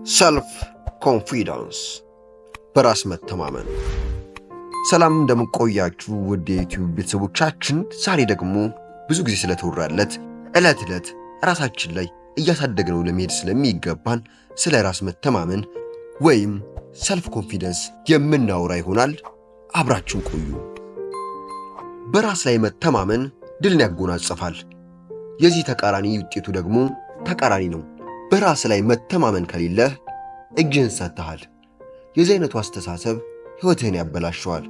ሰልፍ ኮንፊደንስ በራስ መተማመን። ሰላም እንደምቆያችሁ ውድ የዩቲዩብ ቤተሰቦቻችን፣ ዛሬ ደግሞ ብዙ ጊዜ ስለተወራለት ዕለት ዕለት ራሳችን ላይ እያሳደግነው ለመሄድ ስለሚገባን ስለ ራስ መተማመን ወይም ሰልፍ ኮንፊደንስ የምናወራ ይሆናል። አብራችን ቆዩ። በራስ ላይ መተማመን ድልን ያጎናጽፋል። የዚህ ተቃራኒ ውጤቱ ደግሞ ተቃራኒ ነው። በራስ ላይ መተማመን ከሌለህ እጅህን ሰጥተሃል። የዚህ አይነቱ አስተሳሰብ ሕይወትህን ያበላሸዋል፣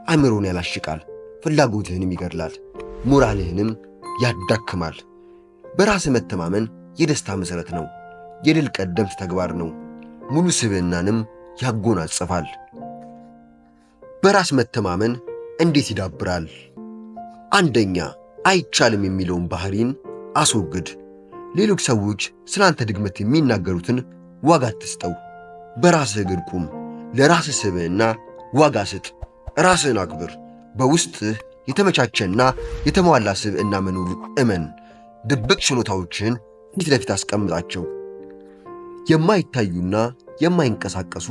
አእምሮን ያላሽቃል፣ ፍላጎትህንም ይገድላል፣ ሞራልህንም ያዳክማል። በራስ መተማመን የደስታ መሠረት ነው፣ የድል ቀደምት ተግባር ነው፣ ሙሉ ስብዕናንም ያጎናጽፋል። በራስ መተማመን እንዴት ይዳብራል? አንደኛ፣ አይቻልም የሚለውን ባህሪን አስወግድ። ሌሎች ሰዎች ስላንተ ድግመት የሚናገሩትን ዋጋ አትስጠው። በራስህ እግር ቁም። ለራስህ ስብዕና ዋጋ ስጥ። ራስህን አክብር። በውስጥህ የተመቻቸና የተሟላ ስብዕና መኖሩን እመን። ድብቅ ችሎታዎችህን ፊት ለፊት አስቀምጣቸው። የማይታዩና የማይንቀሳቀሱ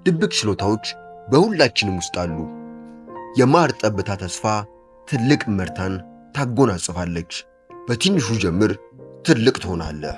ድብቅ ችሎታዎች በሁላችንም ውስጥ አሉ። የማር ጠብታ ተስፋ ትልቅ ምርታን ታጎናጽፋለች። በትንሹ ጀምር፣ ትልቅ ትሆናለህ።